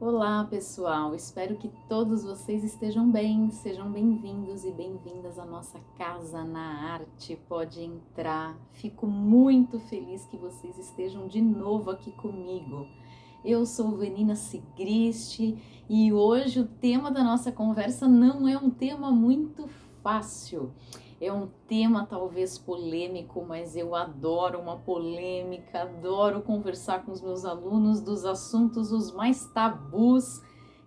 Olá, pessoal! Espero que todos vocês estejam bem, sejam bem-vindos e bem-vindas à nossa Casa na Arte. Pode entrar. Fico muito feliz que vocês estejam de novo aqui comigo. Eu sou Vanina Sigrist e hoje o tema da nossa conversa não é um tema muito fácil. É um tema talvez polêmico, mas eu adoro uma polêmica, adoro conversar com os meus alunos dos assuntos os mais tabus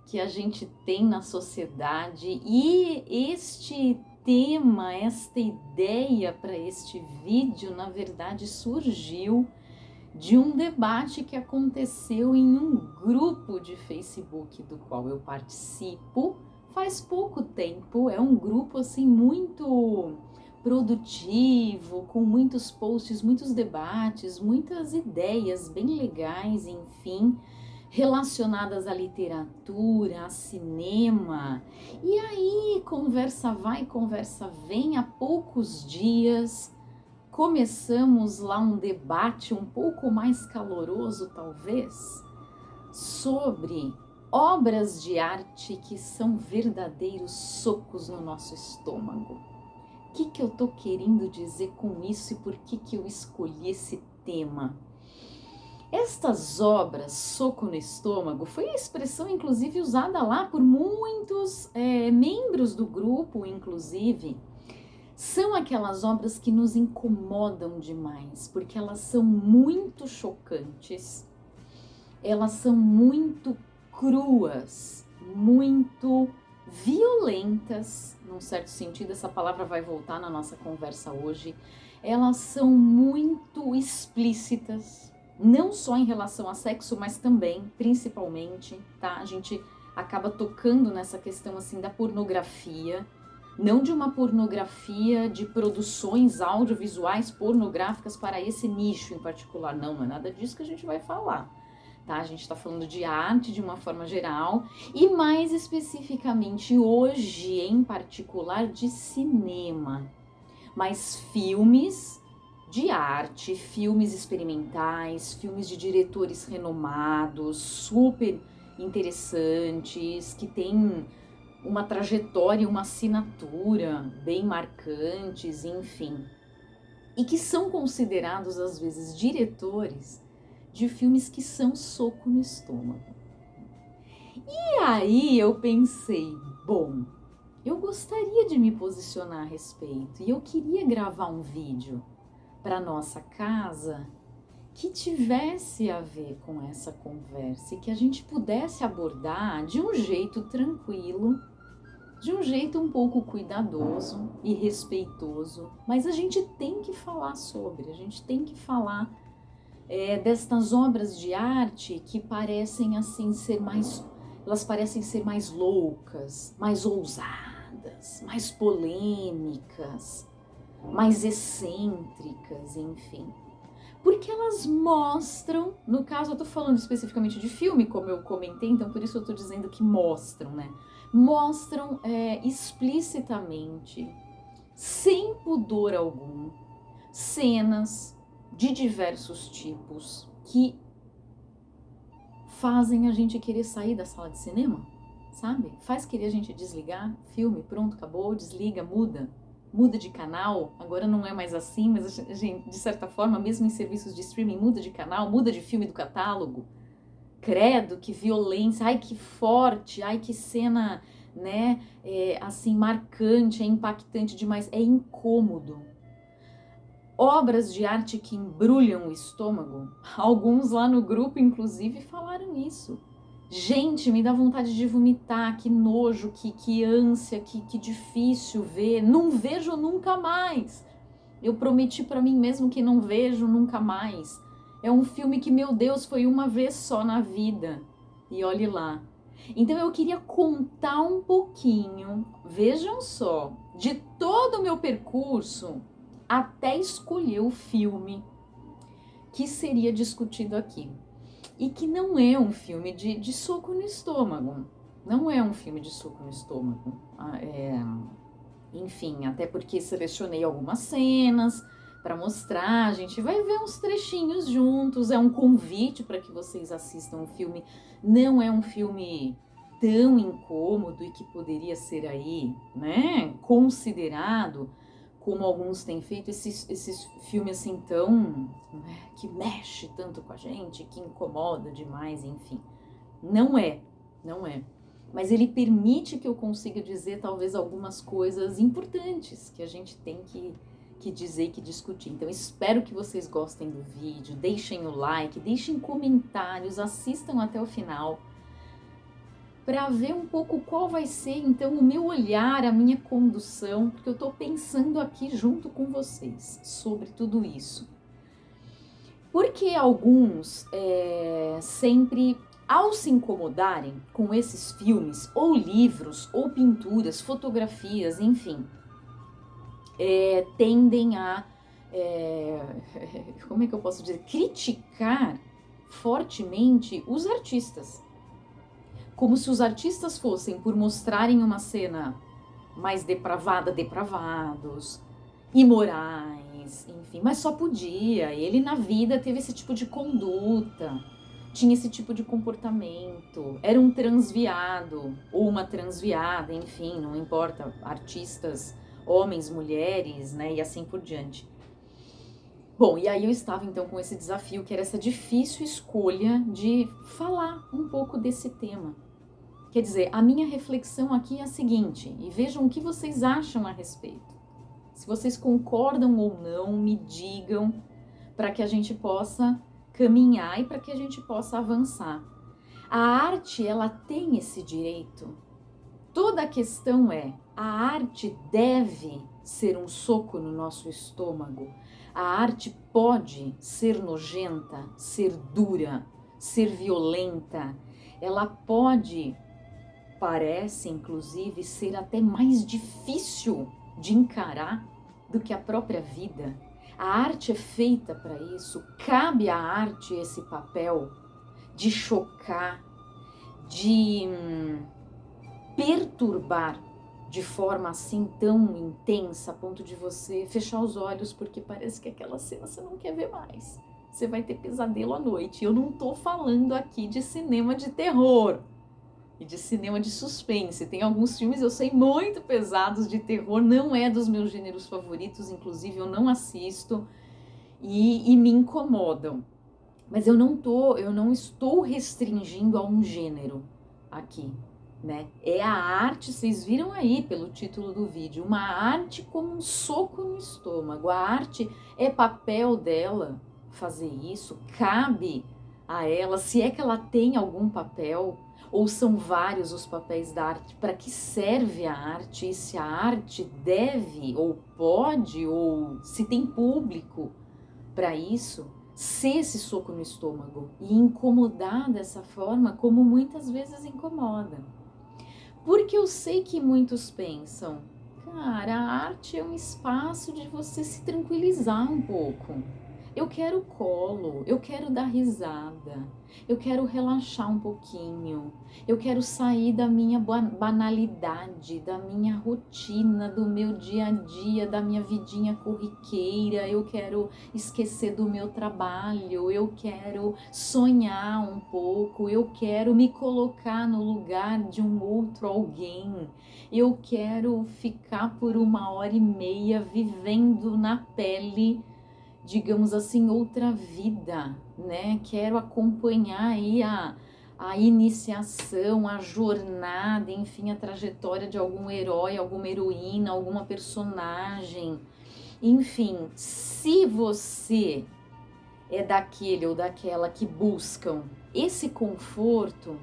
que a gente tem na sociedade. E este tema, esta ideia para este vídeo, na verdade, surgiu de um debate que aconteceu em um grupo de Facebook do qual eu participo faz pouco tempo. É um grupo assim muito produtivo, com muitos posts, muitos debates, muitas ideias bem legais, enfim, relacionadas à literatura, a cinema. E aí, conversa vai, conversa vem, há poucos dias começamos lá um debate um pouco mais caloroso, talvez, sobre obras de arte que são verdadeiros socos no nosso estômago. O que eu tô querendo dizer com isso e por que eu escolhi esse tema? Estas obras, soco no estômago, foi a expressão inclusive usada lá por muitos membros do grupo, inclusive. São aquelas obras que nos incomodam demais, porque elas são muito chocantes, elas são muito cruas, muito violentas, num certo sentido, essa palavra vai voltar na nossa conversa hoje. Elas são muito explícitas, não só em relação a sexo, mas também, principalmente, tá? A gente acaba tocando nessa questão assim da pornografia, não de uma pornografia de produções audiovisuais pornográficas para esse nicho em particular, não é nada disso que a gente vai falar, tá? A gente está falando de arte de uma forma geral e mais especificamente hoje, em particular, de cinema, mas filmes de arte, filmes experimentais, filmes de diretores renomados, super interessantes, que têm uma trajetória, uma assinatura bem marcantes, enfim, e que são considerados às vezes diretores de filmes que são soco no estômago. E aí eu pensei, bom, eu gostaria de me posicionar a respeito e eu queria gravar um vídeo para nossa casa que tivesse a ver com essa conversa e que a gente pudesse abordar de um jeito tranquilo, de um jeito um pouco cuidadoso e respeitoso, mas a gente tem que falar sobre, a gente tem que falar destas obras de arte que parecem assim ser mais, elas parecem ser mais loucas, mais ousadas, mais polêmicas, mais excêntricas, enfim. Porque elas mostram, no caso eu tô falando especificamente de filme, como eu comentei, então por isso eu tô dizendo que mostram, né? Mostram explicitamente, sem pudor algum, cenas de diversos tipos que fazem a gente querer sair da sala de cinema, sabe? Faz querer a gente desligar, filme, pronto, acabou, desliga, muda de canal. Agora não é mais assim, mas a gente, de certa forma, mesmo em serviços de streaming, muda de canal, muda de filme do catálogo. Credo, que violência, ai que forte, ai que cena, né, assim, marcante, é impactante demais, é incômodo. Obras de arte que embrulham o estômago, alguns lá no grupo, inclusive, falaram isso. Gente, me dá vontade de vomitar, que nojo, que ânsia, que difícil ver, não vejo nunca mais. Eu prometi para mim mesmo que não vejo nunca mais. É um filme que, meu Deus, foi uma vez só na vida. E olhe lá. Então eu queria contar um pouquinho, vejam só, de todo o meu percurso até escolher o filme que seria discutido aqui. E que não é um filme de soco no estômago. Não é um filme de soco no estômago. Enfim, até porque selecionei algumas cenas, para mostrar, a gente vai ver uns trechinhos juntos, é um convite para que vocês assistam o filme. Não é um filme tão incômodo e que poderia ser aí, né, considerado como alguns têm feito, esses filmes assim tão, né, que mexe tanto com a gente, que incomoda demais, enfim. Não é. Mas ele permite que eu consiga dizer talvez algumas coisas importantes que a gente tem que dizer e que discutir. Então espero que vocês gostem do vídeo, deixem o like, deixem comentários, assistam até o final, para ver um pouco qual vai ser então o meu olhar, a minha condução, porque eu estou pensando aqui junto com vocês sobre tudo isso. Porque alguns sempre, ao se incomodarem com esses filmes, ou livros, ou pinturas, fotografias, enfim, tendem a, como é que eu posso dizer, criticar fortemente os artistas. Como se os artistas fossem, por mostrarem uma cena mais depravados, imorais, enfim, mas só podia. Ele na vida teve esse tipo de conduta, tinha esse tipo de comportamento, era um transviado ou uma transviada, enfim, não importa, artistas, homens, mulheres, né, e assim por diante. Bom, e aí eu estava então com esse desafio, que era essa difícil escolha de falar um pouco desse tema. Quer dizer, a minha reflexão aqui é a seguinte, e vejam o que vocês acham a respeito. Se vocês concordam ou não, me digam, para que a gente possa caminhar e para que a gente possa avançar. A arte, ela tem esse direito. Toda a questão é, a arte deve ser um soco no nosso estômago. A arte pode ser nojenta, ser dura, ser violenta. Ela pode, parece inclusive, ser até mais difícil de encarar do que a própria vida. A arte é feita para isso. Cabe à arte esse papel de chocar, de perturbar de forma assim tão intensa, a ponto de você fechar os olhos, porque parece que aquela cena você não quer ver mais. Você vai ter pesadelo à noite. Eu não tô falando aqui de cinema de terror e de cinema de suspense. Tem alguns filmes, eu sei, muito pesados de terror, não é dos meus gêneros favoritos, inclusive eu não assisto e me incomodam. Mas eu não estou restringindo a um gênero aqui, né? É a arte, vocês viram aí pelo título do vídeo, uma arte como um soco no estômago. A arte é papel dela fazer isso, cabe a ela, se é que ela tem algum papel, ou são vários os papéis da arte, para que serve a arte, e se a arte deve, ou pode, ou se tem público para isso, ser esse soco no estômago e incomodar dessa forma como muitas vezes incomoda. Porque eu sei que muitos pensam, cara, a arte é um espaço de você se tranquilizar um pouco. Eu quero colo, eu quero dar risada, eu quero relaxar um pouquinho, eu quero sair da minha banalidade, da minha rotina, do meu dia a dia, da minha vidinha corriqueira, eu quero esquecer do meu trabalho, eu quero sonhar um pouco, eu quero me colocar no lugar de um outro alguém, eu quero ficar por 1h30 vivendo na pele, digamos assim, outra vida, né? Quero acompanhar aí a iniciação, a jornada, enfim, a trajetória de algum herói, alguma heroína, alguma personagem. Enfim, se você é daquele ou daquela que buscam esse conforto,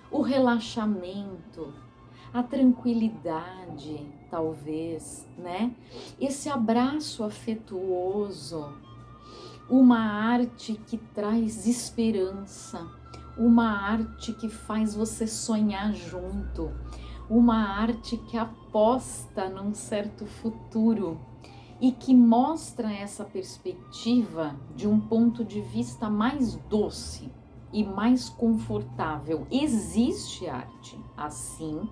o relaxamento, a tranquilidade, talvez, né? Esse abraço afetuoso, uma arte que traz esperança, uma arte que faz você sonhar junto, uma arte que aposta num certo futuro e que mostra essa perspectiva de um ponto de vista mais doce e mais confortável. Existe arte assim,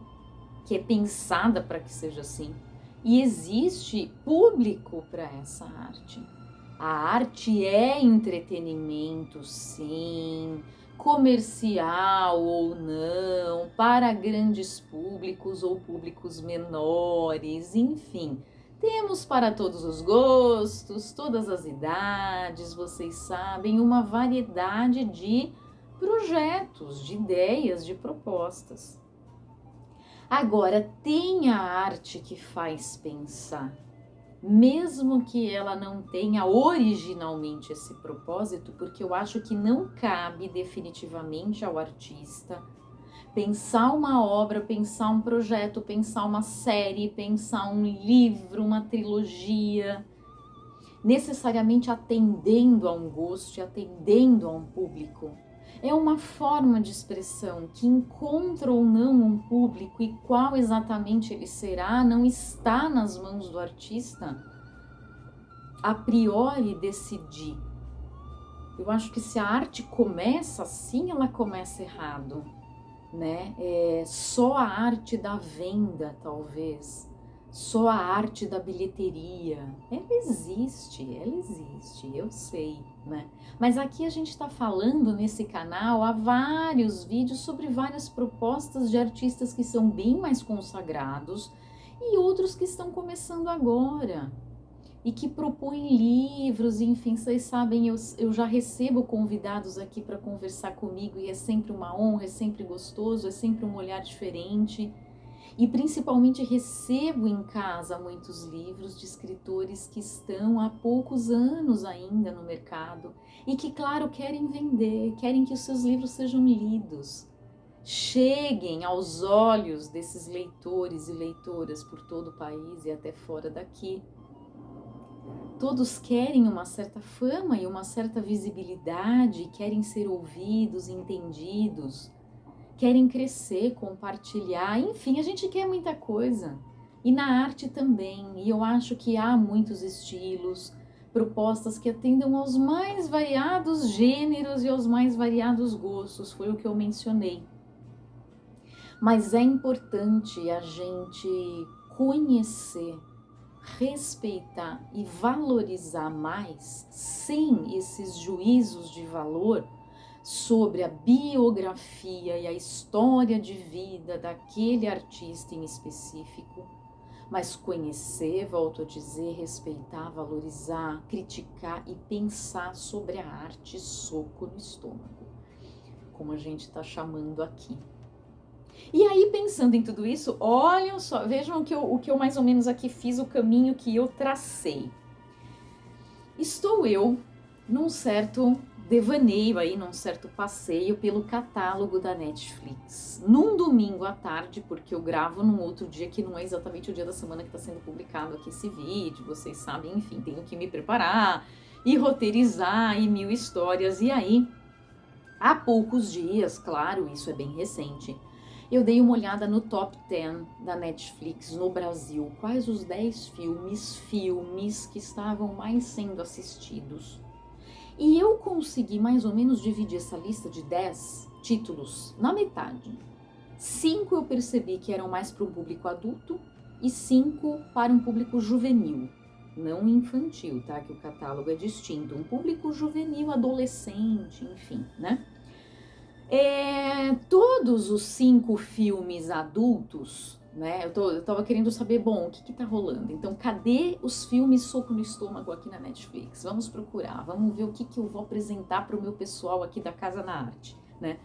que é pensada para que seja assim, e existe público para essa arte. A arte é entretenimento, sim, comercial ou não, para grandes públicos ou públicos menores, enfim. Temos para todos os gostos, todas as idades, vocês sabem, uma variedade de projetos, de ideias, de propostas. Agora, tem a arte que faz pensar. Mesmo que ela não tenha originalmente esse propósito, porque eu acho que não cabe definitivamente ao artista pensar uma obra, pensar um projeto, pensar uma série, pensar um livro, uma trilogia, necessariamente atendendo a um gosto e atendendo a um público. É uma forma de expressão que encontra ou não um público, e qual exatamente ele será não está nas mãos do artista a priori decidir. Eu acho que se a arte começa assim, ela começa errado, né? Só a arte da venda, talvez, só a arte da bilheteria. Ela existe, eu sei, né? Mas aqui a gente está falando nesse canal há vários vídeos sobre várias propostas de artistas que são bem mais consagrados e outros que estão começando agora e que propõem livros, enfim, vocês sabem, eu já recebo convidados aqui para conversar comigo e é sempre uma honra, é sempre gostoso, é sempre um olhar diferente. E principalmente recebo em casa muitos livros de escritores que estão há poucos anos ainda no mercado e que, claro, querem vender, querem que os seus livros sejam lidos, cheguem aos olhos desses leitores e leitoras por todo o país e até fora daqui. Todos querem uma certa fama e uma certa visibilidade, querem ser ouvidos, entendidos, querem crescer, compartilhar, enfim, a gente quer muita coisa. E na arte também, e eu acho que há muitos estilos, propostas que atendam aos mais variados gêneros e aos mais variados gostos, foi o que eu mencionei. Mas é importante a gente conhecer, respeitar e valorizar mais, sem esses juízos de valor, sobre a biografia e a história de vida daquele artista em específico, mas conhecer, volto a dizer, respeitar, valorizar, criticar e pensar sobre a arte soco no estômago, como a gente está chamando aqui. E aí, pensando em tudo isso, olhem só, vejam o que eu mais ou menos aqui fiz, o caminho que eu tracei. Estou eu num certo devaneio aí, num certo passeio pelo catálogo da Netflix. Num domingo à tarde, porque eu gravo num outro dia que não é exatamente o dia da semana que está sendo publicado aqui esse vídeo, vocês sabem, enfim, tenho que me preparar e roteirizar e mil histórias. E aí, há poucos dias, claro, isso é bem recente, eu dei uma olhada no top 10 da Netflix no Brasil. Quais os 10 filmes que estavam mais sendo assistidos. E eu consegui mais ou menos dividir essa lista de 10 títulos na metade. 5 eu percebi que eram mais para um público adulto e 5 para um público juvenil. Não infantil, tá? Que o catálogo é distinto. Um público juvenil, adolescente, enfim, né? Todos os 5 filmes adultos, né? Eu tava querendo saber, bom, o que tá rolando? Então, cadê os filmes soco no estômago aqui na Netflix? Vamos procurar, vamos ver o que eu vou apresentar para o meu pessoal aqui da Casa na Arte, né?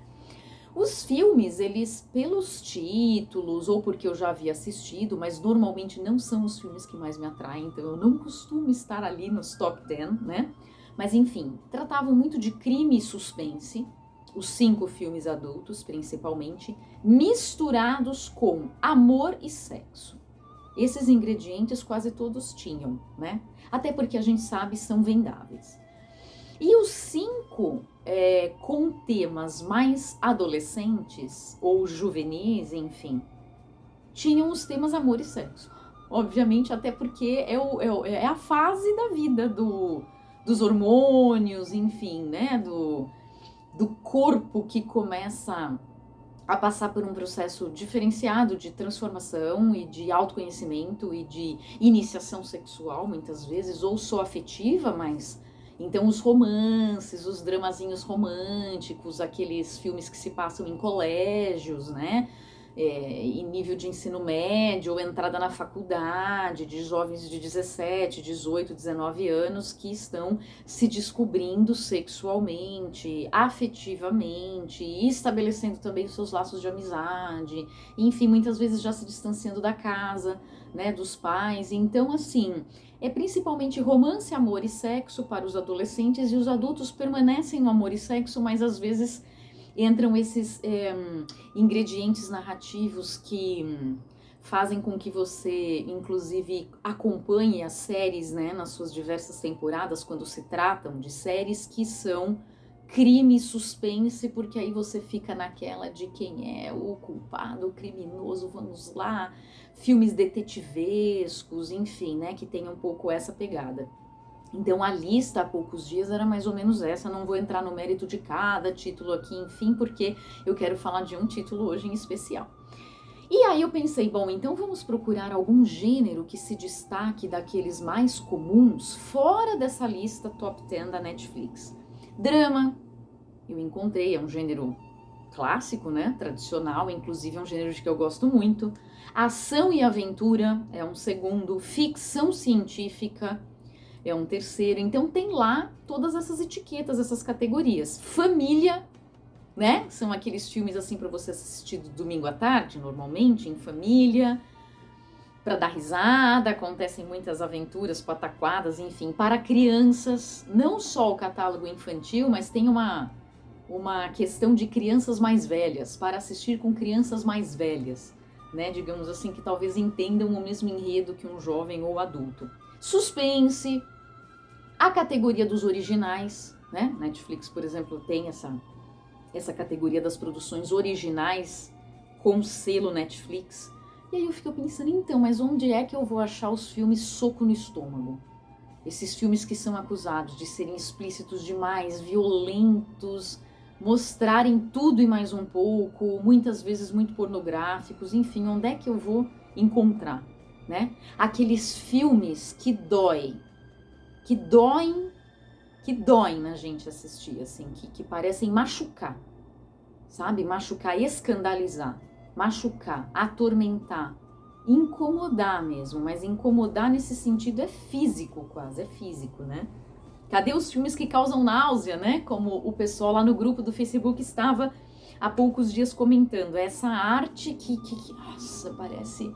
Os filmes, eles, pelos títulos, ou porque eu já havia assistido, mas normalmente não são os filmes que mais me atraem, então eu não costumo estar ali nos top 10, né? Mas enfim, tratavam muito de crime e suspense, os 5 filmes adultos, principalmente, misturados com amor e sexo. Esses ingredientes quase todos tinham, né? Até porque a gente sabe, são vendáveis. E os 5 com temas mais adolescentes ou juvenis, enfim, tinham os temas amor e sexo. Obviamente, até porque é a fase da vida dos hormônios, enfim, né? Do corpo que começa a passar por um processo diferenciado de transformação e de autoconhecimento e de iniciação sexual, muitas vezes, ou só afetiva, mas então os romances, os dramazinhos românticos, aqueles filmes que se passam em colégios, né? Em nível de ensino médio ou entrada na faculdade, de jovens de 17, 18, 19 anos que estão se descobrindo sexualmente, afetivamente, e estabelecendo também os seus laços de amizade, enfim, muitas vezes já se distanciando da casa, né, dos pais. Então, assim, é principalmente romance, amor e sexo para os adolescentes, e os adultos permanecem no amor e sexo, mas às vezes entram esses ingredientes narrativos que fazem com que você, inclusive, acompanhe as séries, né, nas suas diversas temporadas, quando se tratam de séries que são crime e suspense, porque aí você fica naquela de quem é o culpado, o criminoso, vamos lá, filmes detetivescos, enfim, né, que tem um pouco essa pegada. Então a lista há poucos dias era mais ou menos essa, não vou entrar no mérito de cada título aqui, enfim, porque eu quero falar de um título hoje em especial. E aí eu pensei, bom, então vamos procurar algum gênero que se destaque daqueles mais comuns, fora dessa lista top 10 da Netflix. Drama, eu encontrei, é um gênero clássico, né, tradicional, inclusive é um gênero de que eu gosto muito. Ação e aventura é um segundo, ficção científica é um terceiro. Então tem lá todas essas etiquetas, essas categorias. Família, né? São aqueles filmes assim para você assistir do domingo à tarde, normalmente, em família, para dar risada, acontecem muitas aventuras, pataquadas, enfim, para crianças, não só o catálogo infantil, mas tem uma questão de crianças mais velhas, para assistir com crianças mais velhas, né? Digamos assim, que talvez entendam o mesmo enredo que um jovem ou adulto. Suspense, a categoria dos originais, né? Netflix, por exemplo, tem essa categoria das produções originais com selo Netflix. E aí eu fico pensando, então, mas onde é que eu vou achar os filmes soco no estômago? Esses filmes que são acusados de serem explícitos demais, violentos, mostrarem tudo e mais um pouco, muitas vezes muito pornográficos, enfim, onde é que eu vou encontrar, né? Aqueles filmes que doem na gente assistir, assim, que parecem machucar, sabe? Machucar, escandalizar, machucar, atormentar, incomodar mesmo, mas incomodar nesse sentido é físico quase, é físico, né? Cadê os filmes que causam náusea, né? Como o pessoal lá no grupo do Facebook estava há poucos dias comentando, essa arte que nossa, parece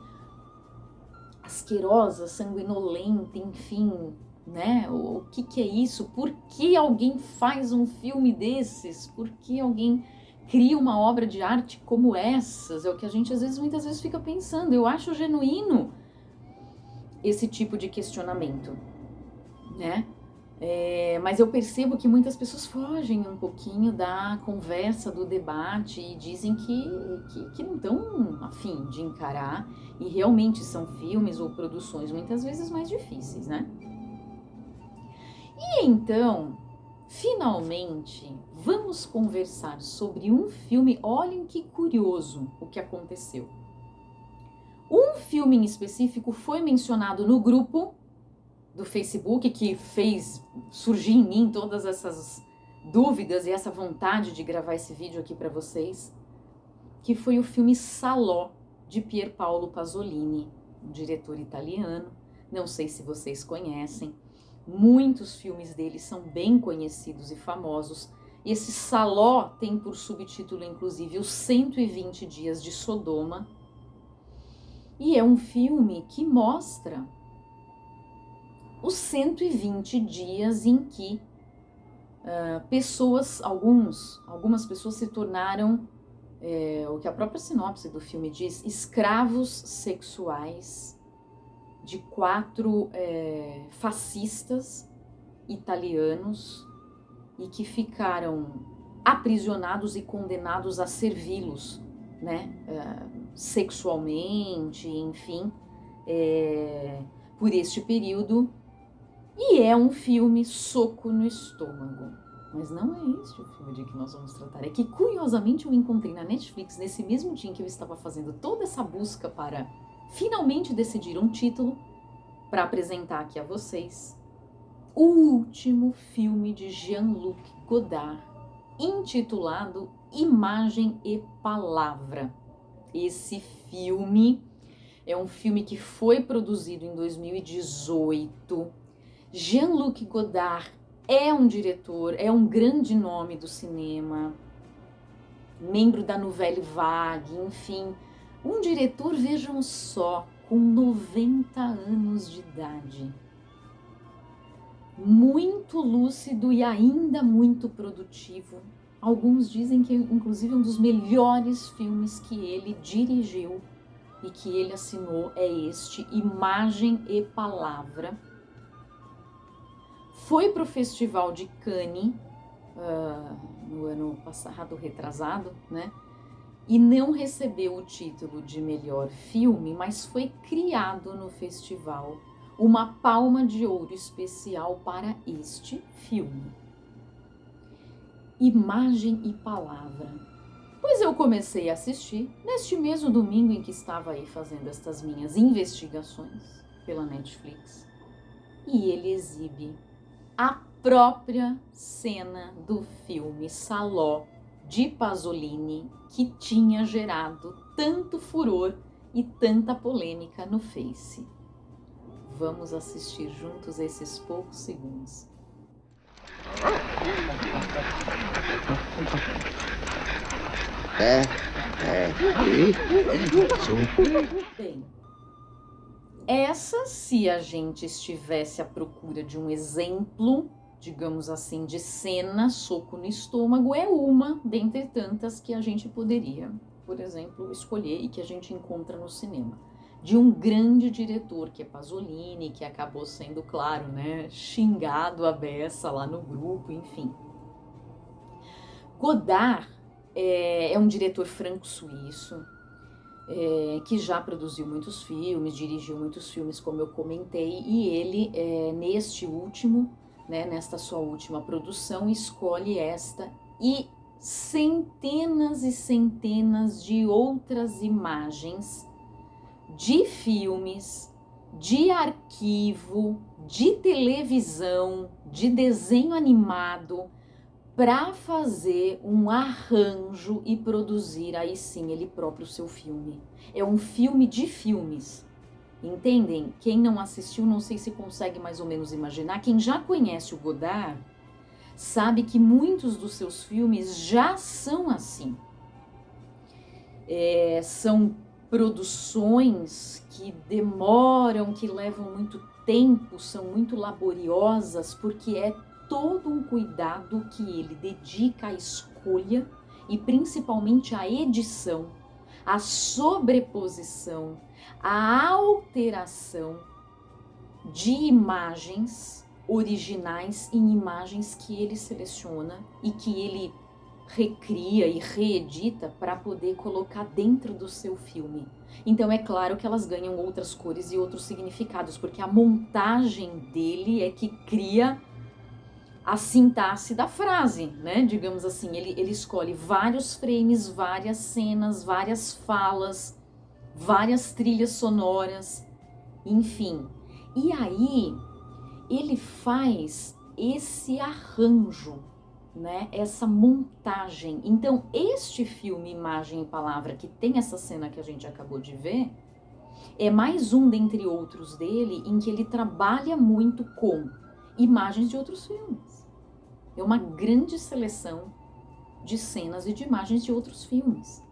asquerosa, sanguinolenta, enfim, né? O que é isso? Por que alguém faz um filme desses? Por que alguém cria uma obra de arte como essas? É o que a gente muitas vezes fica pensando. Eu acho genuíno esse tipo de questionamento, né? Mas eu percebo que muitas pessoas fogem um pouquinho da conversa, do debate e dizem que não estão a fim de encarar, e realmente são filmes ou produções muitas vezes mais difíceis, né? E então, finalmente, vamos conversar sobre um filme. Olhem que curioso o que aconteceu. Um filme em específico foi mencionado no grupo do Facebook, que fez surgir em mim todas essas dúvidas e essa vontade de gravar esse vídeo aqui para vocês, que foi o filme Salò, de Pier Paolo Pasolini, um diretor italiano. Não sei se vocês conhecem, muitos filmes dele são bem conhecidos e famosos. Esse Salò tem por subtítulo, inclusive, Os 120 Dias de Sodoma, e é um filme que mostra os 120 dias em que algumas pessoas se tornaram, o que a própria sinopse do filme diz, escravos sexuais de 4 fascistas italianos, e que ficaram aprisionados e condenados a servi-los, né, sexualmente, enfim, por este período. E é um filme soco no estômago, Mas não é este o filme de que nós vamos tratar. É que, curiosamente, eu encontrei na Netflix, nesse mesmo dia em que eu estava fazendo toda essa busca para finalmente decidir um título para apresentar aqui a vocês, o último filme de Jean-Luc Godard, intitulado Imagem e Palavra. Esse filme é um filme que foi produzido em 2018. Jean-Luc Godard é um diretor, é um grande nome do cinema, membro da Nouvelle Vague, enfim, um diretor, vejam só, com 90 anos de idade. Muito lúcido e ainda muito produtivo. Alguns dizem que, inclusive, um dos melhores filmes que ele dirigiu e que ele assinou é este, Imagem e Palavra. Foi para o Festival de Cannes, no ano passado, retrasado, né? E não recebeu o título de melhor filme, mas foi criado no festival uma palma de ouro especial para este filme. Imagem e Palavra. Pois eu comecei a assistir neste mesmo domingo em que estava aí fazendo estas minhas investigações pela Netflix. E ele exibe a própria cena do filme Salò de Pasolini, que tinha gerado tanto furor e tanta polêmica no Face. Vamos assistir juntos esses poucos segundos. Bem, essa, se a gente estivesse à procura de um exemplo, digamos assim, de cena, soco no estômago, é uma dentre tantas que a gente poderia, por exemplo, escolher e que a gente encontra no cinema. De um grande diretor, que é Pasolini, que acabou sendo, claro, né, xingado à beça lá no grupo, enfim. Godard é um diretor franco-suíço, que já produziu muitos filmes, dirigiu muitos filmes, como eu comentei, e ele, neste último, né, nesta sua última produção, escolhe esta e centenas e centenas de outras imagens de filmes, de arquivo, de televisão, de desenho animado, para fazer um arranjo e produzir aí sim ele próprio o seu filme. É um filme de filmes, entendem? Quem não assistiu, não sei se consegue mais ou menos imaginar. Quem já conhece o Godard sabe que muitos dos seus filmes já são assim. São produções que demoram, que levam muito tempo, são muito laboriosas, porque é todo um cuidado que ele dedica à escolha e principalmente à edição, à sobreposição, à alteração de imagens originais em imagens que ele seleciona e que ele recria e reedita para poder colocar dentro do seu filme. Então é claro que elas ganham outras cores e outros significados, porque a montagem dele é que cria a sintaxe da frase, né? Digamos assim, ele escolhe vários frames, várias cenas, várias falas, várias trilhas sonoras, enfim. E aí ele faz esse arranjo, né? Essa montagem. Então, este filme Imagem e Palavra, que tem essa cena que a gente acabou de ver, é mais um dentre outros dele em que ele trabalha muito com imagens de outros filmes. É uma grande seleção de cenas e de imagens de outros filmes.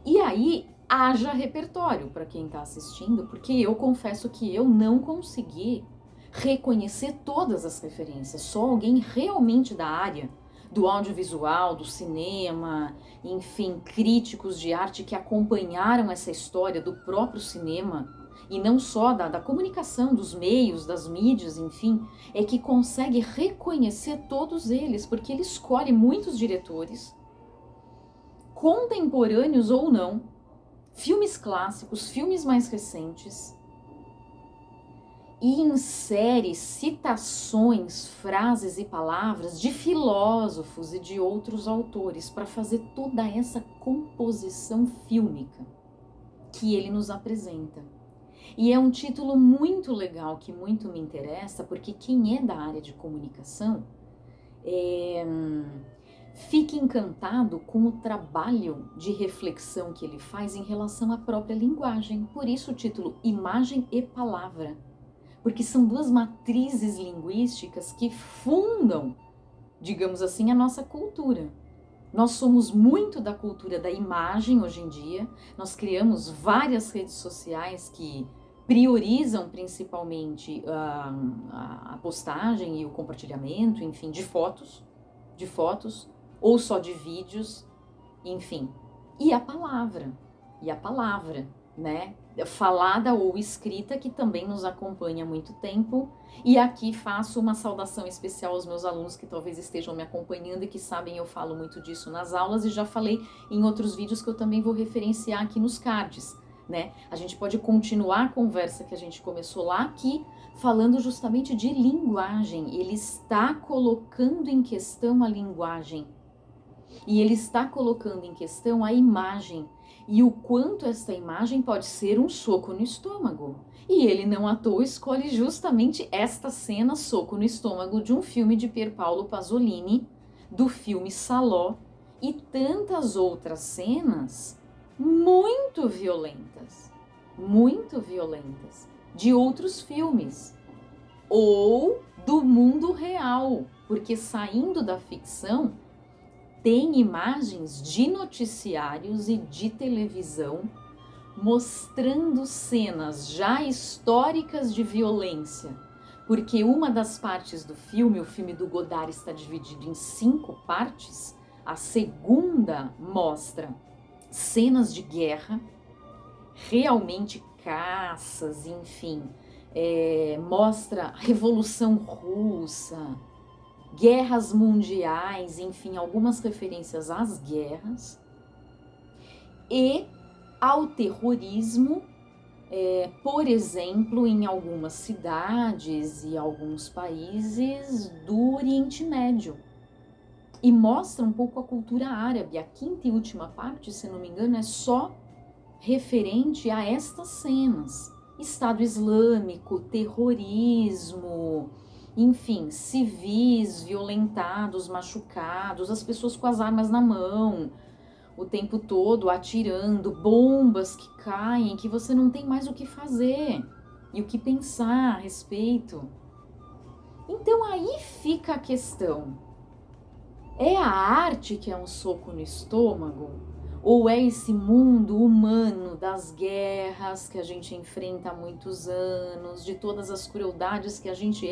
E aí, haja repertório para quem está assistindo, porque eu confesso que eu não consegui reconhecer todas as referências. Só alguém realmente da área do audiovisual, do cinema, enfim, críticos de arte que acompanharam essa história do próprio cinema, e não só da comunicação, dos meios, das mídias, enfim, é que consegue reconhecer todos eles, porque ele escolhe muitos diretores, contemporâneos ou não, filmes clássicos, filmes mais recentes, e insere citações, frases e palavras de filósofos e de outros autores para fazer toda essa composição fílmica que ele nos apresenta. E é um título muito legal, que muito me interessa, porque quem é da área de comunicação fica encantado com o trabalho de reflexão que ele faz em relação à própria linguagem. Por isso o título Imagem e Palavra, porque são duas matrizes linguísticas que fundam, digamos assim, a nossa cultura. Nós somos muito da cultura da imagem hoje em dia, nós criamos várias redes sociais que priorizam principalmente a postagem e o compartilhamento, enfim, de fotos, ou só de vídeos, enfim. E a palavra, né? Falada ou escrita, que também nos acompanha há muito tempo. E aqui faço uma saudação especial aos meus alunos que talvez estejam me acompanhando e que sabem, eu falo muito disso nas aulas e já falei em outros vídeos que eu também vou referenciar aqui nos cards, né? A gente pode continuar a conversa que a gente começou lá aqui, falando justamente de linguagem. Ele está colocando em questão a linguagem e ele está colocando em questão a imagem e o quanto esta imagem pode ser um soco no estômago. E ele não à toa escolhe justamente esta cena, soco no estômago, de um filme de Pier Paolo Pasolini, do filme Salò, e tantas outras cenas muito violentas, de outros filmes, ou do mundo real, porque saindo da ficção, tem imagens de noticiários e de televisão mostrando cenas já históricas de violência, porque uma das partes do filme, o filme do Godard está dividido em 5 partes, a segunda mostra cenas de guerra, realmente caças, enfim, mostra a Revolução Russa, guerras mundiais, enfim, algumas referências às guerras e ao terrorismo, por exemplo, em algumas cidades e alguns países do Oriente Médio. E mostra um pouco a cultura árabe. A quinta e última parte, se não me engano, é só referente a estas cenas. Estado Islâmico, terrorismo, enfim, civis violentados, machucados, as pessoas com as armas na mão, o tempo todo atirando, bombas que caem, que você não tem mais o que fazer e o que pensar a respeito. Então aí fica a questão. É a arte que é um soco no estômago? Ou é esse mundo humano das guerras que a gente enfrenta há muitos anos, de todas as crueldades que a gente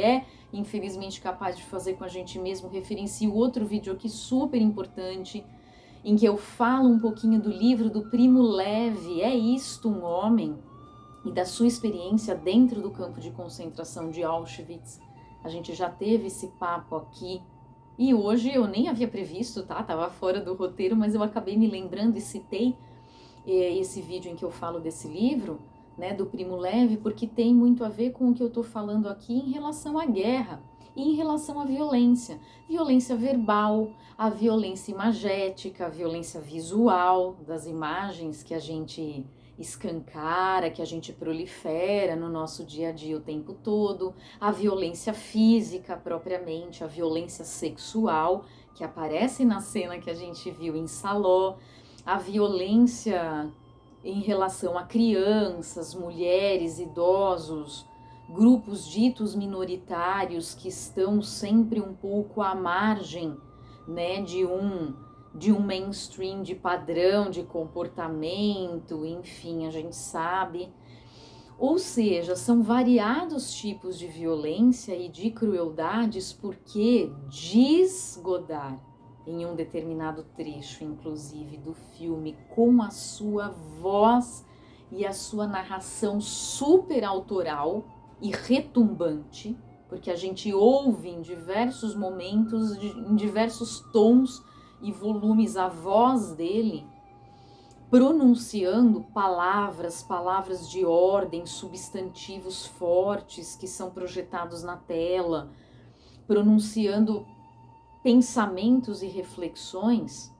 infelizmente, capaz de fazer com a gente mesmo? Referencio outro vídeo aqui super importante, em que eu falo um pouquinho do livro do Primo Levi, É Isto um Homem? E da sua experiência dentro do campo de concentração de Auschwitz. A gente já teve esse papo aqui. E hoje eu nem havia previsto, tá? Tava fora do roteiro, mas eu acabei me lembrando e citei esse vídeo em que eu falo desse livro, né, do Primo Levi, porque tem muito a ver com o que eu tô falando aqui em relação à guerra e em relação à violência. Violência verbal, a violência imagética, a violência visual das imagens que a gente escancara, que a gente prolifera no nosso dia a dia o tempo todo, a violência física propriamente, a violência sexual, que aparece na cena que a gente viu em Salò, a violência em relação a crianças, mulheres, idosos, grupos ditos minoritários que estão sempre um pouco à margem, né, de um mainstream de padrão de comportamento, enfim, a gente sabe. Ou seja, são variados tipos de violência e de crueldades, porque diz Godard, em um determinado trecho, inclusive, do filme, com a sua voz e a sua narração super autoral e retumbante, porque a gente ouve em diversos momentos, em diversos tons e volumes a voz dele, pronunciando palavras de ordem, substantivos fortes que são projetados na tela, pronunciando pensamentos e reflexões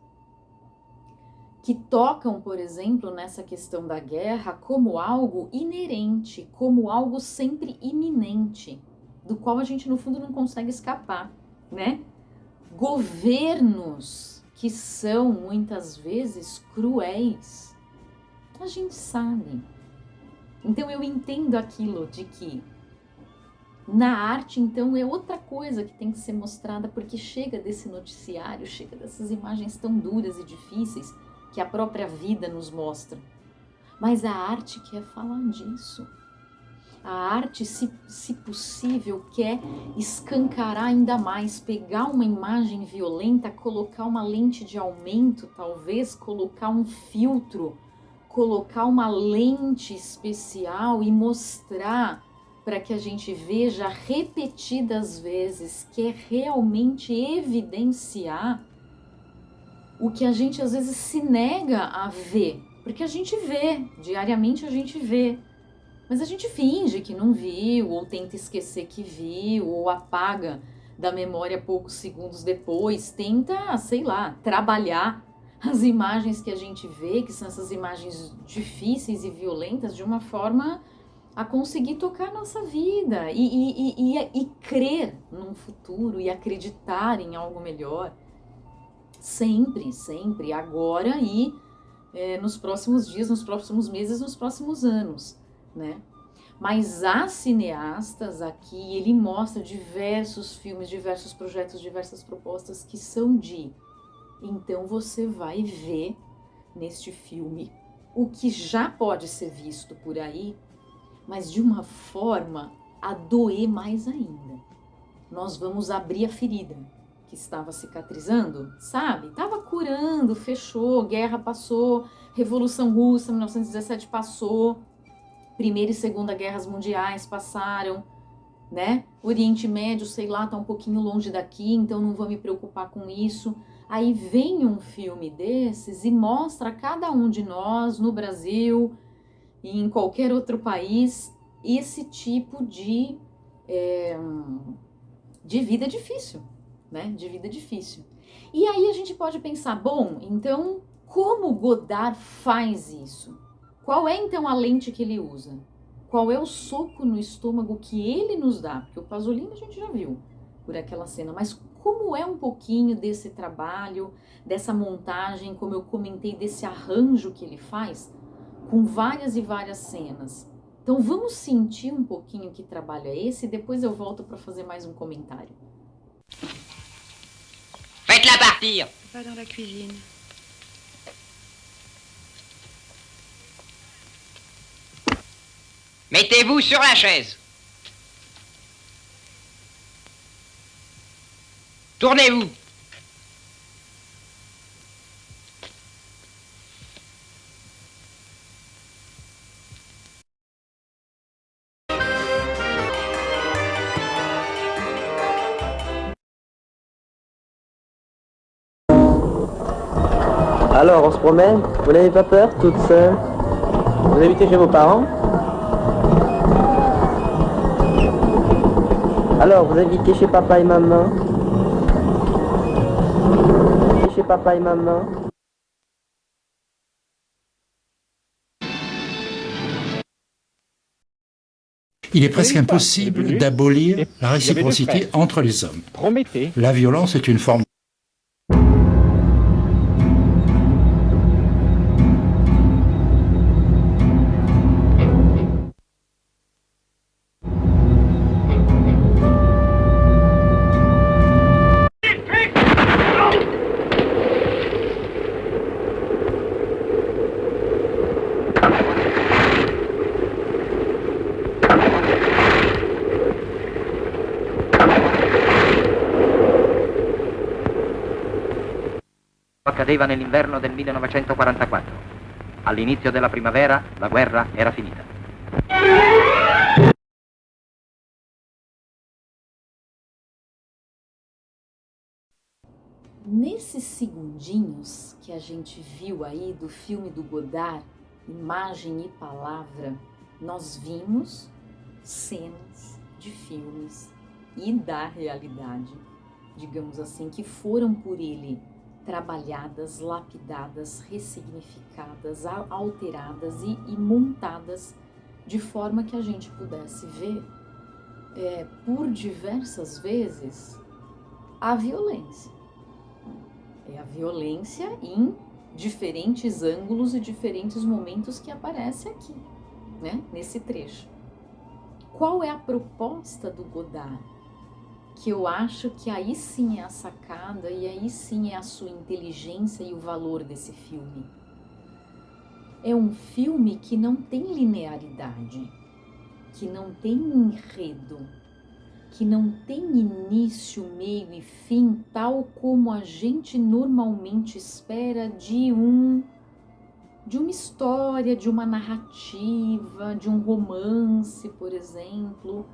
que tocam, por exemplo, nessa questão da guerra como algo inerente, como algo sempre iminente, do qual a gente no fundo não consegue escapar, né? Governos que são muitas vezes cruéis, a gente sabe. Então eu entendo aquilo de que na arte, então, é outra coisa que tem que ser mostrada, porque chega desse noticiário, chega dessas imagens tão duras e difíceis que a própria vida nos mostra. Mas a arte quer falar disso. A arte, se possível, quer escancarar ainda mais, pegar uma imagem violenta, colocar uma lente de aumento, talvez, colocar um filtro, colocar uma lente especial e mostrar para que a gente veja repetidas vezes, quer realmente evidenciar o que a gente às vezes se nega a ver, porque a gente vê, diariamente a gente vê, mas a gente finge que não viu, ou tenta esquecer que viu, ou apaga da memória poucos segundos depois, tenta, sei lá, trabalhar as imagens que a gente vê, que são essas imagens difíceis e violentas, de uma forma a conseguir tocar a nossa vida e crer num futuro e acreditar em algo melhor. Sempre, sempre, agora e nos próximos dias, nos próximos meses, nos próximos anos, né? Mas há cineastas aqui, ele mostra diversos filmes, diversos projetos, diversas propostas que são de... Então você vai ver neste filme o que já pode ser visto por aí, mas de uma forma a doer mais ainda. Nós vamos abrir a ferida que estava cicatrizando, sabe? Estava curando, fechou, guerra passou, Revolução Russa, 1917 passou, Primeira e Segunda Guerras Mundiais passaram, né? Oriente Médio, sei lá, tá um pouquinho longe daqui, então não vou me preocupar com isso. Aí vem um filme desses e mostra a cada um de nós, no Brasil e em qualquer outro país, esse tipo de vida difícil, né? De vida difícil. E aí a gente pode pensar, bom, então como Godard faz isso? Qual é então a lente que ele usa? Qual é o soco no estômago que ele nos dá? Porque o Pasolini a gente já viu por aquela cena, mas como é um pouquinho desse trabalho, dessa montagem, como eu comentei, desse arranjo que ele faz, com várias e várias cenas. Então vamos sentir um pouquinho que trabalho é esse e depois eu volto para fazer mais um comentário. Faites-la partir. Pas dans la cuisine. Mettez-vous sur la chaise. Tournez-vous. Alors, on se promène? Vous n'avez pas peur, toute seule? Vous habitez chez vos parents? Alors, vous habitez chez papa et maman? Chez papa et maman? Il est presque impossible d'abolir la réciprocité entre les hommes. Promettez. La violence est une forme. Accadeva nell'inverno del 1944. All'inizio della primavera la guerra era finita. nesses segundinhos que a gente viu aí do filme do Godard, Imagem e Palavra, nós vimos cenas de filmes e da realidade, digamos assim, que foram por ele trabalhadas, lapidadas, ressignificadas, alteradas e montadas de forma que a gente pudesse ver por diversas vezes a violência. É a violência em diferentes ângulos e diferentes momentos que aparece aqui, né, nesse trecho. Qual é a proposta do Godard? Que eu acho que aí sim é a sacada e aí sim é a sua inteligência e o valor desse filme. É um filme que não tem linearidade, que não tem enredo, que não tem início, meio e fim, tal como a gente normalmente espera de uma história, de uma narrativa, de um romance, por exemplo,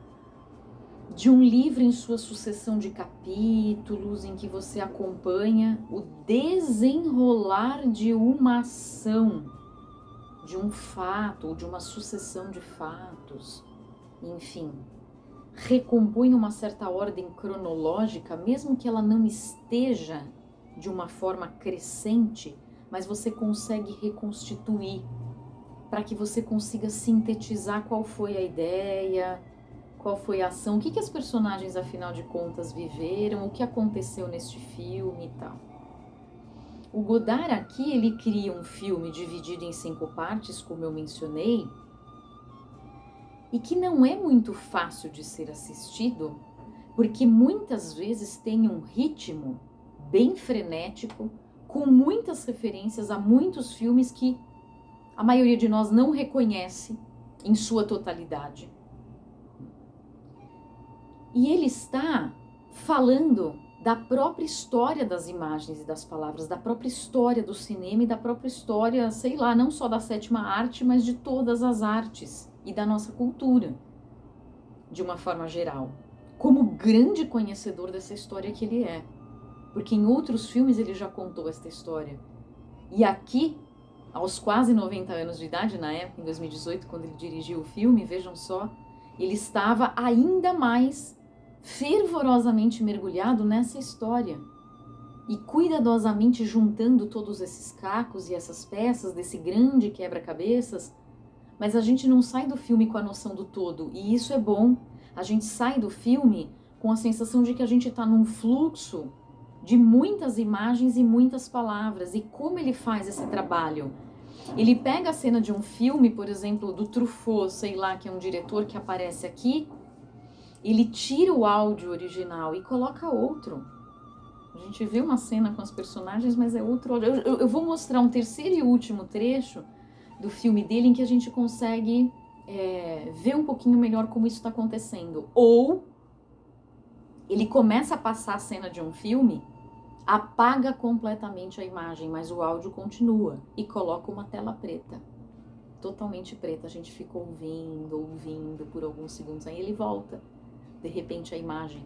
de um livro em sua sucessão de capítulos, em que você acompanha o desenrolar de uma ação, de um fato ou de uma sucessão de fatos, enfim, recompõe uma certa ordem cronológica, mesmo que ela não esteja de uma forma crescente, mas você consegue reconstituir para que você consiga sintetizar qual foi a ideia, qual foi a ação, o que as personagens, afinal de contas, viveram, o que aconteceu neste filme e tal. O Godard aqui, ele cria um filme dividido em 5 partes, como eu mencionei, e que não é muito fácil de ser assistido, porque muitas vezes tem um ritmo bem frenético, com muitas referências a muitos filmes que a maioria de nós não reconhece em sua totalidade. E ele está falando da própria história das imagens e das palavras, da própria história do cinema e da própria história, sei lá, não só da 7ª arte, mas de todas as artes e da nossa cultura, de uma forma geral. Como grande conhecedor dessa história que ele é. Porque em outros filmes ele já contou esta história. E aqui, aos quase 90 anos de idade, na época, em 2018, quando ele dirigiu o filme, vejam só, ele estava ainda mais fervorosamente mergulhado nessa história e cuidadosamente juntando todos esses cacos e essas peças desse grande quebra-cabeças, mas a gente não sai do filme com a noção do todo, e isso é bom. A gente sai do filme com a sensação de que a gente está num fluxo de muitas imagens e muitas palavras. E como ele faz esse trabalho? Ele pega a cena de um filme, por exemplo, do Truffaut, sei lá, que é um diretor que aparece aqui, ele tira o áudio original e coloca outro. A gente vê uma cena com os personagens, mas é outro áudio. Eu vou mostrar um terceiro e último trecho do filme dele em que a gente consegue ver um pouquinho melhor como isso está acontecendo. Ou ele começa a passar a cena de um filme, apaga completamente a imagem, mas o áudio continua e coloca uma tela preta, totalmente preta. A gente fica ouvindo por alguns segundos, aí ele volta, de repente, a imagem.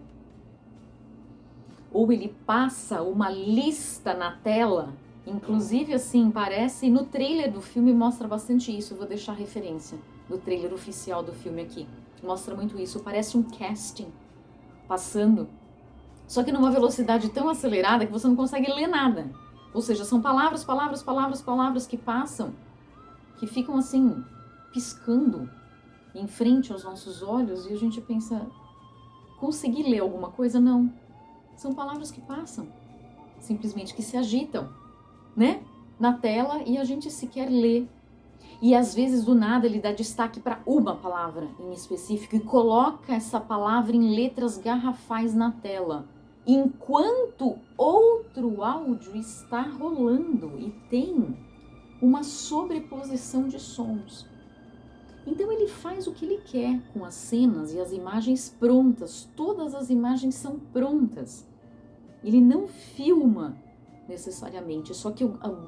Ou ele passa uma lista na tela, inclusive assim, parece, no trailer do filme mostra bastante isso, eu vou deixar a referência do trailer oficial do filme aqui, mostra muito isso, parece um casting passando, só que numa velocidade tão acelerada que você não consegue ler nada, ou seja, são palavras que passam, que ficam assim, piscando em frente aos nossos olhos, e a gente pensa, consegui ler alguma coisa? Não. São palavras que passam, simplesmente que se agitam, né? Na tela, e a gente sequer lê. E às vezes do nada ele dá destaque para uma palavra em específico e coloca essa palavra em letras garrafais na tela, enquanto outro áudio está rolando e tem uma sobreposição de sons. Então ele faz o que ele quer com as cenas e as imagens prontas. Todas as imagens são prontas. Ele não filma necessariamente, só que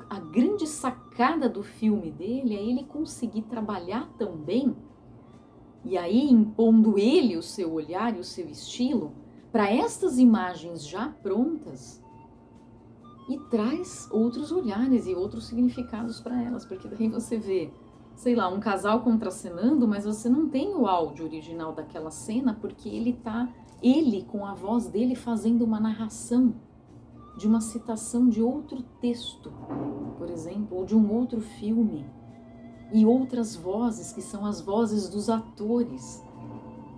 a grande sacada do filme dele é ele conseguir trabalhar tão bem, e aí impondo ele o seu olhar e o seu estilo, para estas imagens já prontas, e traz outros olhares e outros significados para elas, porque daí você vê, sei lá, um casal contracenando, mas você não tem o áudio original daquela cena, porque ele com a voz dele fazendo uma narração de uma citação de outro texto, por exemplo, ou de um outro filme, e outras vozes que são as vozes dos atores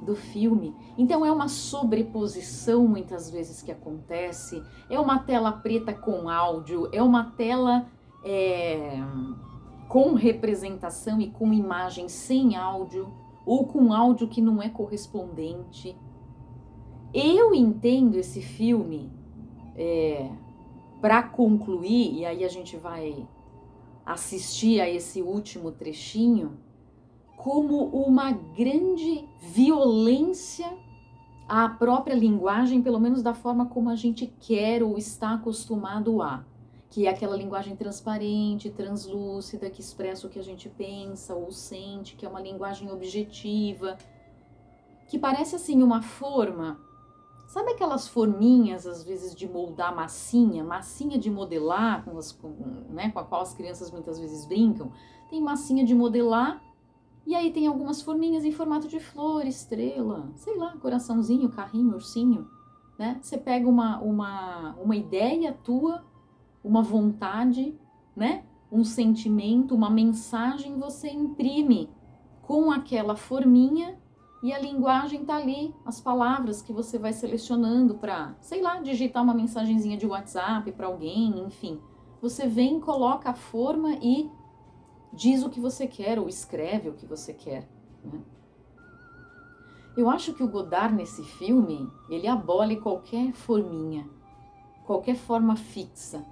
do filme. Então é uma sobreposição muitas vezes que acontece, é uma tela preta com áudio, é uma tela com representação e com imagem sem áudio, ou com áudio que não é correspondente. Eu entendo esse filme, para concluir, e aí a gente vai assistir a esse último trechinho, como uma grande violência à própria linguagem, pelo menos da forma como a gente quer ou está acostumado a, que é aquela linguagem transparente, translúcida, que expressa o que a gente pensa ou sente, que é uma linguagem objetiva, que parece assim uma forma, sabe aquelas forminhas às vezes de moldar massinha de modelar, com a qual as crianças muitas vezes brincam, tem massinha de modelar. E aí tem algumas forminhas em formato de flor, estrela, sei lá, coraçãozinho, carrinho, ursinho, né? Você pega uma ideia tua, uma vontade, né? Um sentimento, uma mensagem, você imprime com aquela forminha e a linguagem tá ali, as palavras que você vai selecionando para, sei lá, digitar uma mensagenzinha de WhatsApp para alguém, enfim. Você vem, coloca a forma e diz o que você quer ou escreve o que você quer, né? Eu acho que o Godard nesse filme, ele abole qualquer forminha, qualquer forma fixa.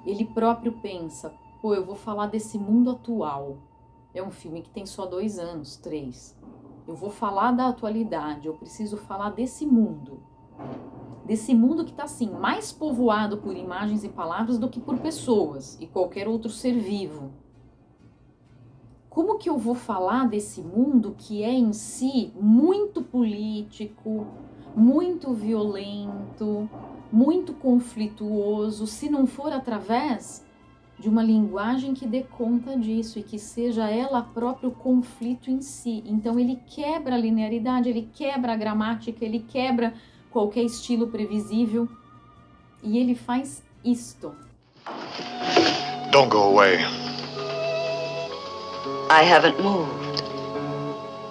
Ele próprio pensa, eu vou falar desse mundo atual. É um filme que tem só 2 anos, 3. Eu vou falar da atualidade, eu preciso falar desse mundo que está assim, mais povoado por imagens e palavras do que por pessoas e qualquer outro ser vivo. Como que eu vou falar desse mundo que é em si muito político, muito violento, muito conflituoso, se não for através de uma linguagem que dê conta disso e que seja ela próprio conflito em si? Então ele quebra a linearidade, ele quebra a gramática, ele quebra qualquer estilo previsível e ele faz isto. Don't go away. I haven't moved.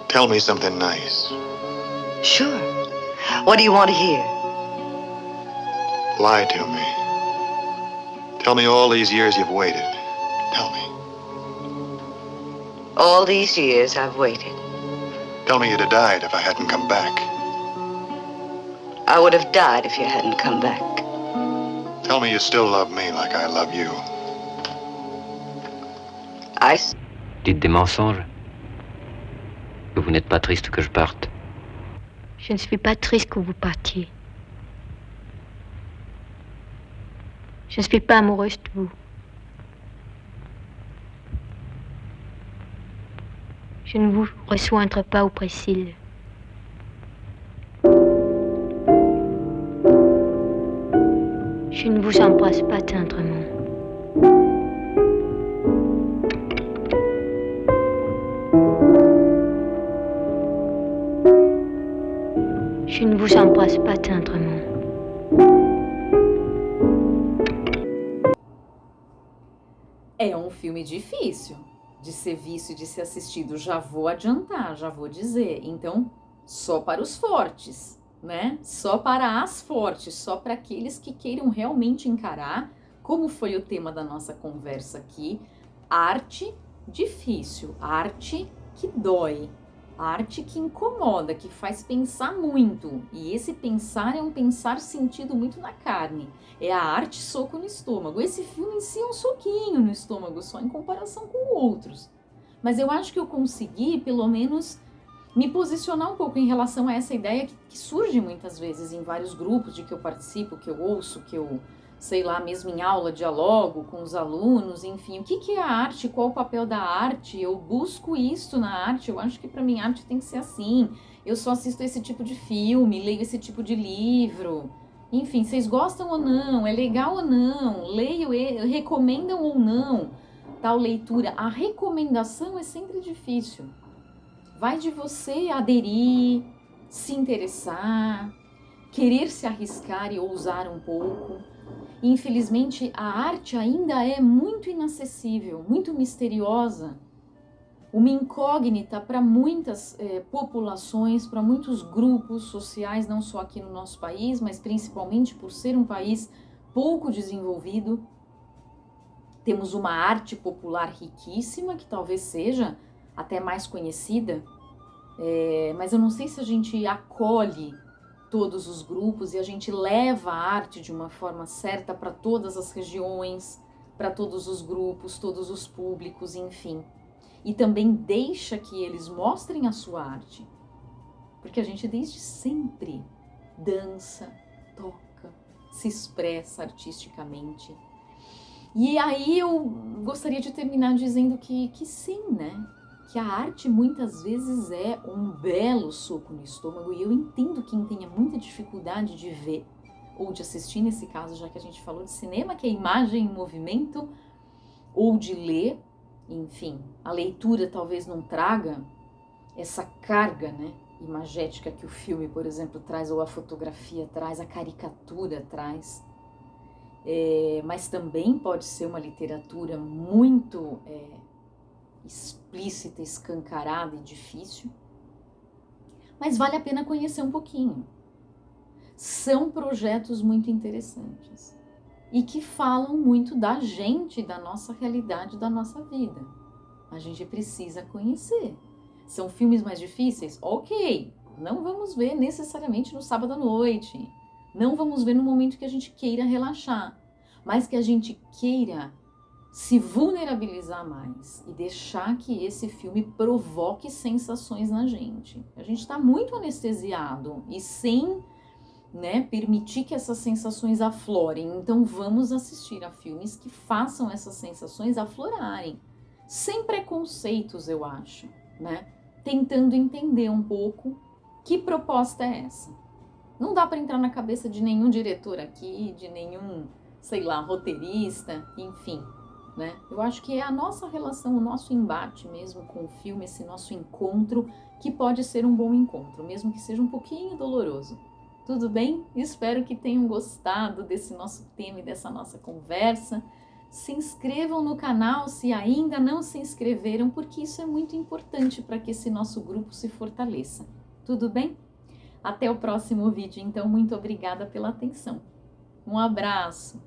Tell me something nice. Sure. What do you want to hear? Lie to me. Tell me all these years you've waited. Tell me. All these years I've waited. Tell me you'd have died if I hadn't come back. I would have died if you hadn't come back. Tell me you still love me like I love you. Dites des mensonges. Que vous n'êtes pas triste que je parte. Je ne suis pas triste que vous partiez. Je ne suis pas amoureuse de vous. Je ne vous reçoindrai pas au Brésil. Je ne vous embrasse pas tendrement. Je ne vous embrasse pas tendrement. É um filme difícil de ser visto e de ser assistido. Já vou adiantar, já vou dizer. Então, só para os fortes, né? Só para as fortes, só para aqueles que queiram realmente encarar, como foi o tema da nossa conversa aqui, arte difícil, arte que dói, arte que incomoda, que faz pensar muito. E esse pensar é um pensar sentido muito na carne. É a arte soco no estômago. Esse filme em si é um soquinho no estômago, só em comparação com outros. Mas eu acho que eu consegui, pelo menos, me posicionar um pouco em relação a essa ideia que surge muitas vezes em vários grupos de que eu participo, que eu ouço, que eu, sei lá, mesmo em aula, dialogo com os alunos, enfim. O que é a arte? Qual o papel da arte? Eu busco isso na arte. Eu acho que para mim arte tem que ser assim. Eu só assisto esse tipo de filme, leio esse tipo de livro. Enfim, vocês gostam ou não, é legal ou não, recomendam ou não tal leitura. A recomendação é sempre difícil. Vai de você aderir, se interessar, querer se arriscar e ousar um pouco. Infelizmente, a arte ainda é muito inacessível, muito misteriosa. Uma incógnita para muitas populações, para muitos grupos sociais, não só aqui no nosso país, mas principalmente por ser um país pouco desenvolvido. Temos uma arte popular riquíssima, que talvez seja até mais conhecida, mas eu não sei se a gente acolhe todos os grupos e a gente leva a arte de uma forma certa para todas as regiões, para todos os grupos, todos os públicos, enfim. E também deixa que eles mostrem a sua arte. Porque a gente desde sempre dança, toca, se expressa artisticamente. E aí eu gostaria de terminar dizendo que sim, né? Que a arte muitas vezes é um belo soco no estômago. E eu entendo quem tenha muita dificuldade de ver ou de assistir, nesse caso, já que a gente falou de cinema, que é imagem em movimento, ou de ler. Enfim, a leitura talvez não traga essa carga, né, imagética que o filme, por exemplo, traz, ou a fotografia traz, a caricatura traz. Mas também pode ser uma literatura muito explícita, escancarada e difícil. Mas vale a pena conhecer um pouquinho. São projetos muito interessantes. E que falam muito da gente, da nossa realidade, da nossa vida. A gente precisa conhecer. São filmes mais difíceis? Ok, não vamos ver necessariamente no sábado à noite. Não vamos ver no momento que a gente queira relaxar. Mas que a gente queira se vulnerabilizar mais e deixar que esse filme provoque sensações na gente. A gente está muito anestesiado e sem... permitir que essas sensações aflorem. Então vamos assistir a filmes que façam essas sensações aflorarem, sem preconceitos, eu acho, tentando entender um pouco que proposta é essa. Não dá para entrar na cabeça de nenhum diretor aqui, de nenhum, roteirista, enfim, Eu acho que é a nossa relação, o nosso embate mesmo com o filme, esse nosso encontro, que pode ser um bom encontro, mesmo que seja um pouquinho doloroso. Tudo bem? Espero que tenham gostado desse nosso tema e dessa nossa conversa. Se inscrevam no canal se ainda não se inscreveram, porque isso é muito importante para que esse nosso grupo se fortaleça. Tudo bem? Até o próximo vídeo, então. Muito obrigada pela atenção. Um abraço!